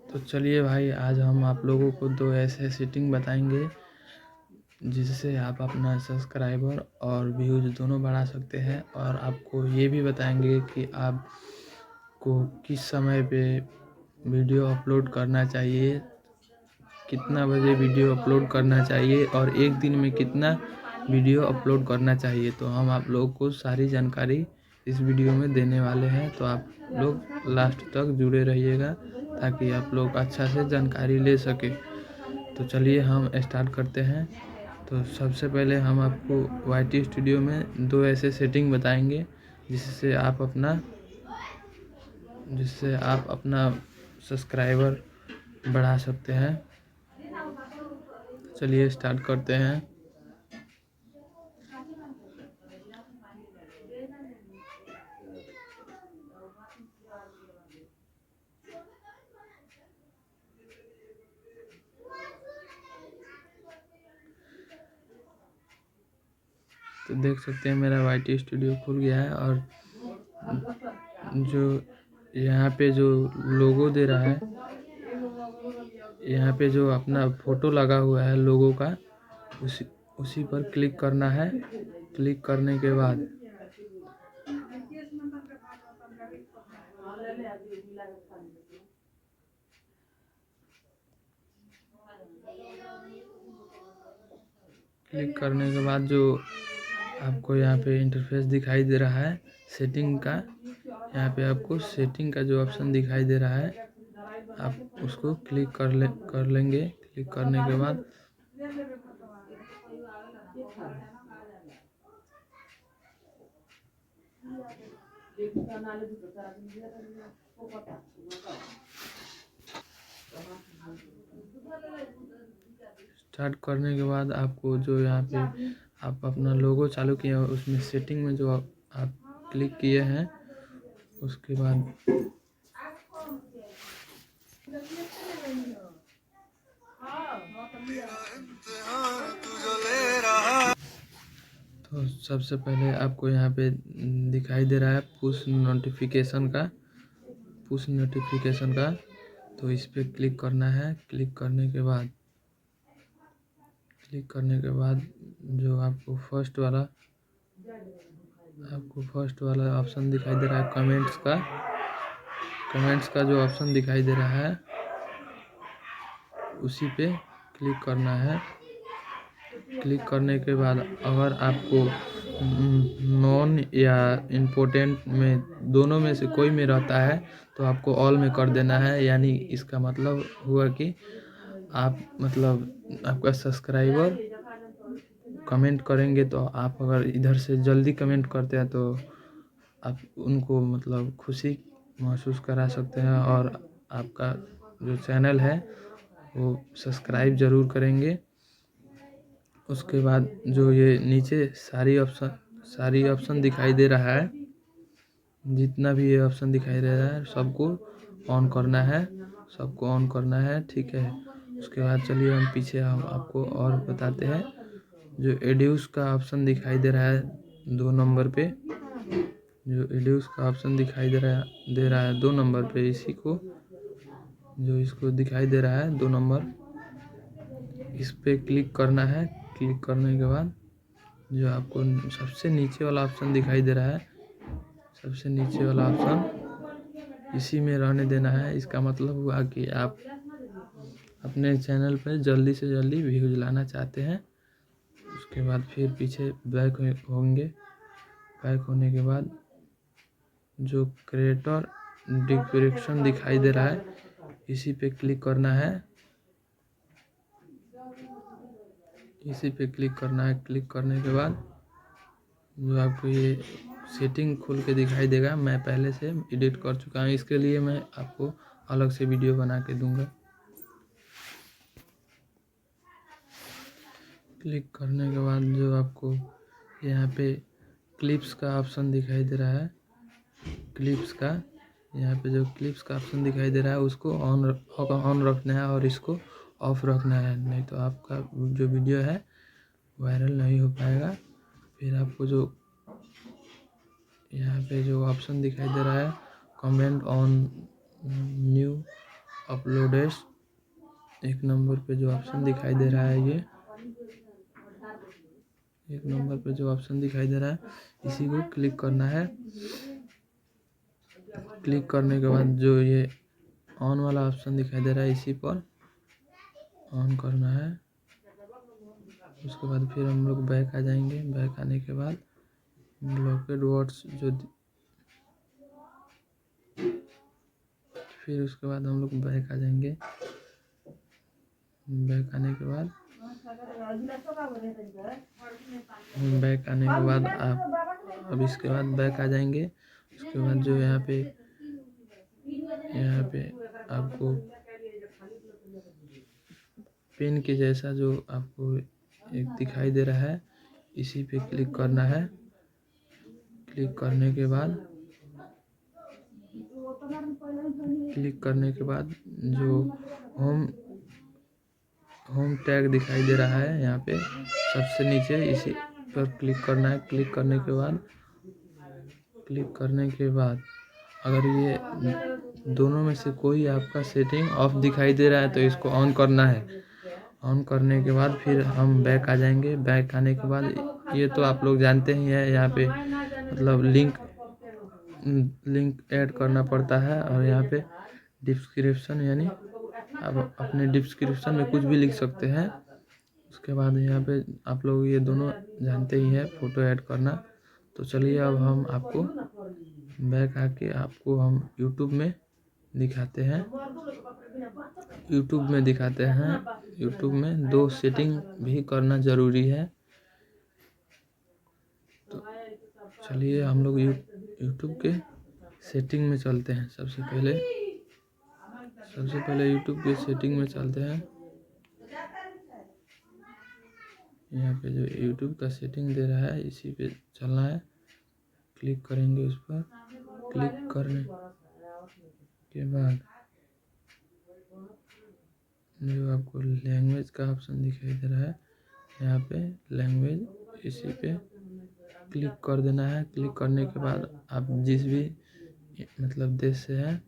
तो चलिए भाई, आज हम आप लोगों को 2 ऐसे सेटिंग बताएंगे जिससे आप अपना सब्सक्राइबर और व्यूज़ दोनों बढ़ा सकते हैं। और आपको ये भी बताएंगे कि आपको किस समय पे वीडियो अपलोड करना चाहिए, कितना बजे वीडियो अपलोड करना चाहिए और एक दिन में कितना वीडियो अपलोड करना चाहिए। तो हम आप लोगों को सारी जानकारी इस वीडियो में देने वाले हैं, तो आप लोग लास्ट तक जुड़े रहिएगा ताकि आप लोग अच्छा से जानकारी ले सके। तो चलिए हम स्टार्ट करते हैं। तो सबसे पहले हम आपको YT स्टूडियो में 2 ऐसे सेटिंग बताएंगे जिससे आप अपना सब्सक्राइबर बढ़ा सकते हैं। चलिए स्टार्ट करते हैं। तो देख सकते हैं मेरा YT स्टूडियो खुल गया है और जो यहाँ पे जो लोगो दे रहा है, यहाँ पे जो अपना फ़ोटो लगा हुआ है लोगो का, उसी पर क्लिक करना है। क्लिक करने के बाद जो आपको यहाँ पे इंटरफेस दिखाई दे रहा है सेटिंग का, यहाँ पे आपको सेटिंग का जो ऑप्शन दिखाई दे रहा है, आप उसको क्लिक कर लेंगे। क्लिक करने के बाद स्टार्ट करने के बाद आपको जो यहाँ पे आप अपना लोगो चालू किए हैं उसमें सेटिंग में जो आप क्लिक किए हैं, उसके बाद तो सबसे पहले आपको यहाँ पे दिखाई दे रहा है पुश नोटिफिकेशन का। तो इस पर क्लिक करना है। क्लिक करने के बाद जो आपको फर्स्ट वाला ऑप्शन दिखाई दे रहा है कमेंट्स का जो ऑप्शन दिखाई दे रहा है, उसी पे क्लिक करना है। क्लिक करने के बाद अगर आपको नॉन या इम्पोर्टेंट में दोनों में से कोई में रहता है तो आपको ऑल में कर देना है। यानी इसका मतलब हुआ कि आपका सब्सक्राइबर कमेंट करेंगे तो आप अगर इधर से जल्दी कमेंट करते हैं तो आप उनको खुशी महसूस करा सकते हैं और आपका जो चैनल है वो सब्सक्राइब ज़रूर करेंगे। उसके बाद जो ये नीचे सारी ऑप्शन दिखाई दे रहा है, जितना भी ये ऑप्शन दिखाई दे रहा है सबको ऑन करना है। ठीक है। उसके बाद चलिए हम पीछे आपको और बताते हैं। जो एड्यूस का ऑप्शन दिखाई दे रहा है 2 नंबर पे, जो एड्यूस का ऑप्शन दिखाई दे रहा है 2 नंबर पे, इसको दिखाई दे रहा है 2 नंबर, इस पे क्लिक करना है। क्लिक करने के बाद जो आपको सबसे नीचे वाला ऑप्शन दिखाई दे रहा है, सबसे नीचे वाला ऑप्शन इसी में रहने देना है। इसका मतलब हुआ कि आप अपने चैनल पर जल्दी से जल्दी व्यूज लाना चाहते हैं। उसके बाद फिर पीछे बैक होंगे। बैक होने के बाद जो क्रिएटर डिस्क्रिप्शन दिखाई दे रहा है, इसी पे क्लिक करना है। क्लिक करने के बाद जो आपको ये सेटिंग खुल के दिखाई देगा, मैं पहले से एडिट कर चुका हूँ, इसके लिए मैं आपको अलग से वीडियो बना के दूंगा। क्लिक करने के बाद जो आपको यहाँ पे क्लिप्स का ऑप्शन दिखाई दे रहा है, यहाँ पे जो क्लिप्स का ऑप्शन दिखाई दे रहा है उसको ऑन रखना है और इसको ऑफ रखना है, नहीं तो आपका जो वीडियो है वायरल नहीं हो पाएगा। फिर आपको जो यहाँ पे जो ऑप्शन दिखाई दे रहा है कमेंट ऑन न्यू अपलोडेड, एक नंबर पे जो ऑप्शन दिखाई दे रहा है, ये एक नंबर पे जो ऑप्शन दिखाई दे रहा है, इसी को क्लिक करना है। क्लिक करने के बाद जो ये ऑन वाला ऑप्शन दिखाई दे रहा है, इसी पर ऑन करना है। उसके बाद फिर हम लोग बैक आ जाएंगे। बैक आने के बाद ब्लॉकेड वर्ड्स फिर उसके बाद हम लोग बैक आ जाएंगे। बैक आने के बाद आप अब इसके बाद बैक आ जाएंगे। उसके बाद जो यहाँ पे आपको पेन के जैसा जो आपको एक दिखाई दे रहा है, इसी पे क्लिक करना है। क्लिक करने के बाद जो होम टैग दिखाई दे रहा है यहाँ पे सबसे नीचे, इसी पर क्लिक करना है। क्लिक करने के बाद अगर ये दोनों में से कोई आपका सेटिंग ऑफ दिखाई दे रहा है तो इसको ऑन करना है। ऑन करने के बाद फिर हम बैक आ जाएंगे। बैक आने के बाद ये तो आप लोग जानते ही हैं, यहाँ पे मतलब लिंक ऐड करना पड़ता है। और यहाँ पे डिस्क्रिप्शन, यानी आप अपने डिस्क्रिप्शन में कुछ भी लिख सकते हैं। उसके बाद यहाँ पे आप लोग ये दोनों जानते ही हैं, फ़ोटो ऐड करना। तो चलिए अब हम आपको बैक आके आपको हम यूट्यूब में दिखाते हैं। यूट्यूब में दो सेटिंग भी करना ज़रूरी है। तो चलिए हम लोग यूट्यूब के सेटिंग में चलते हैं। सबसे पहले यूट्यूब के सेटिंग में चलते हैं। यहाँ पे जो यूट्यूब का सेटिंग दे रहा है, इसी पे चलना है। क्लिक करेंगे उस पर। क्लिक करने के बाद जो आपको लैंग्वेज का ऑप्शन दिखाई दे रहा है, यहाँ पे लैंग्वेज, इसी पे क्लिक कर देना है। क्लिक करने के बाद आप जिस भी मतलब देश से हैं,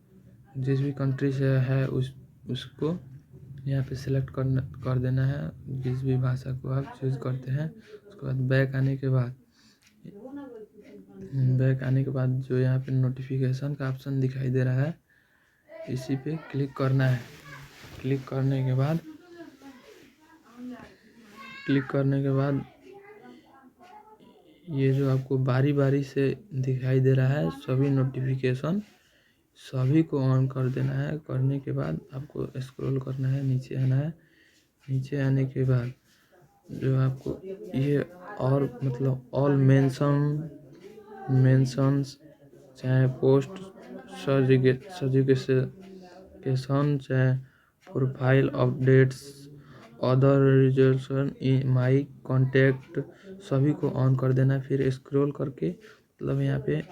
जिस भी कंट्री से है उसको यहाँ पे सिलेक्ट कर देना है, जिस भी भाषा को आप चूज़ करते हैं। उसके बाद बैक आने के बाद जो यहाँ पे नोटिफिकेशन का ऑप्शन दिखाई दे रहा है, इसी पे क्लिक करना है। क्लिक करने के बाद ये जो आपको बारी बारी से दिखाई दे रहा है, सभी नोटिफिकेशन सभी को ऑन कर देना है। करने के बाद आपको स्क्रॉल करना है, नीचे आना है। नीचे आने के बाद जो आपको ये और मतलब ऑल मेंशंस, चाहे पोस्ट सजेशन, चाहे profile updates, other resolution in my contact, सभी को ऑन कर देना है। फिर स्क्रॉल करके मतलब यहाँ पे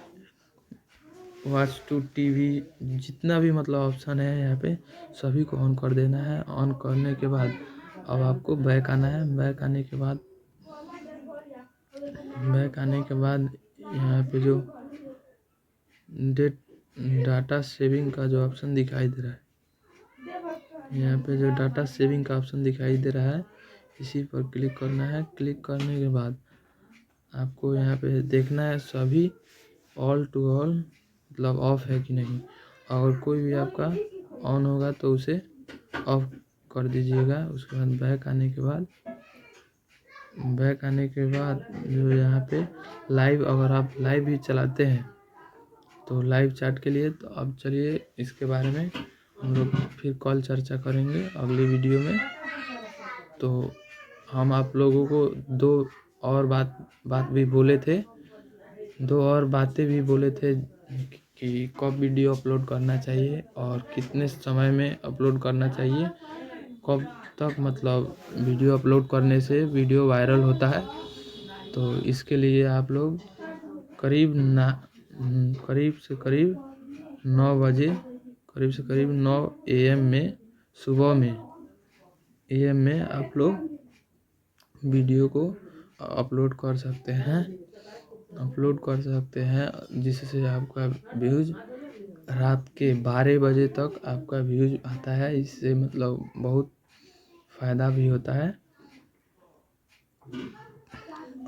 वॉच टू टीवी, जितना भी मतलब ऑप्शन है यहाँ पे सभी को ऑन कर देना है। ऑन करने के बाद अब आपको बैक आना है। बैक आने के बाद यहाँ पे जो डाटा सेविंग का जो ऑप्शन दिखाई दे रहा है, यहाँ पे जो डाटा सेविंग का ऑप्शन दिखाई दे रहा है, इसी पर क्लिक करना है। क्लिक करने के बाद आपको यहाँ पे देखना है सभी ऑल टू ऑल मतलब ऑफ है कि नहीं। अगर कोई भी आपका ऑन होगा तो उसे ऑफ कर दीजिएगा। उसके बाद बैक आने के बाद जो यहाँ पे लाइव, अगर आप लाइव भी चलाते हैं तो लाइव चैट के लिए, तो अब चलिए इसके बारे में हम लोग फिर कल चर्चा करेंगे अगली वीडियो में। तो हम आप लोगों को दो और बातें भी बोले थे कि कब वीडियो अपलोड करना चाहिए और कितने समय में अपलोड करना चाहिए, कब तक मतलब वीडियो अपलोड करने से वीडियो वायरल होता है। तो इसके लिए आप लोग करीब से करीब 9 AM में, सुबह में AM में आप लोग वीडियो को अपलोड कर सकते हैं, जिससे आपका व्यूज़ रात के 12 बजे तक आपका व्यूज आता है। इससे मतलब बहुत फ़ायदा भी होता है।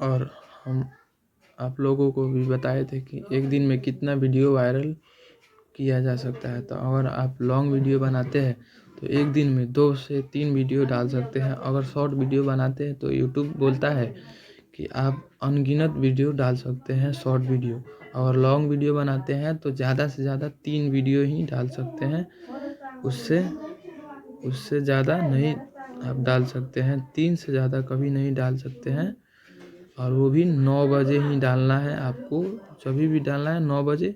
और हम आप लोगों को भी बताए थे कि एक दिन में कितना वीडियो वायरल किया जा सकता है। तो अगर आप लॉन्ग वीडियो बनाते हैं तो एक दिन में 2 से 3 वीडियो डाल सकते हैं। अगर शॉर्ट वीडियो बनाते हैं तो यूट्यूब बोलता है कि आप अनगिनत वीडियो डाल सकते हैं शॉर्ट वीडियो। और लॉन्ग वीडियो बनाते हैं तो ज़्यादा से ज़्यादा 3 वीडियो ही डाल सकते हैं। उससे उससे ज़्यादा नहीं आप डाल सकते हैं। 3 से ज़्यादा कभी नहीं डाल सकते हैं। और वो भी 9 बजे ही डालना है आपको। जभी भी डालना है 9 बजे,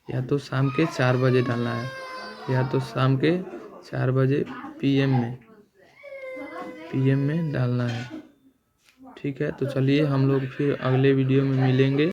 या तो शाम के 4 बजे डालना है, या तो शाम के 4 बजे पीएम में डालना है। ठीक है, तो चलिए हम लोग फिर अगले वीडियो में मिलेंगे।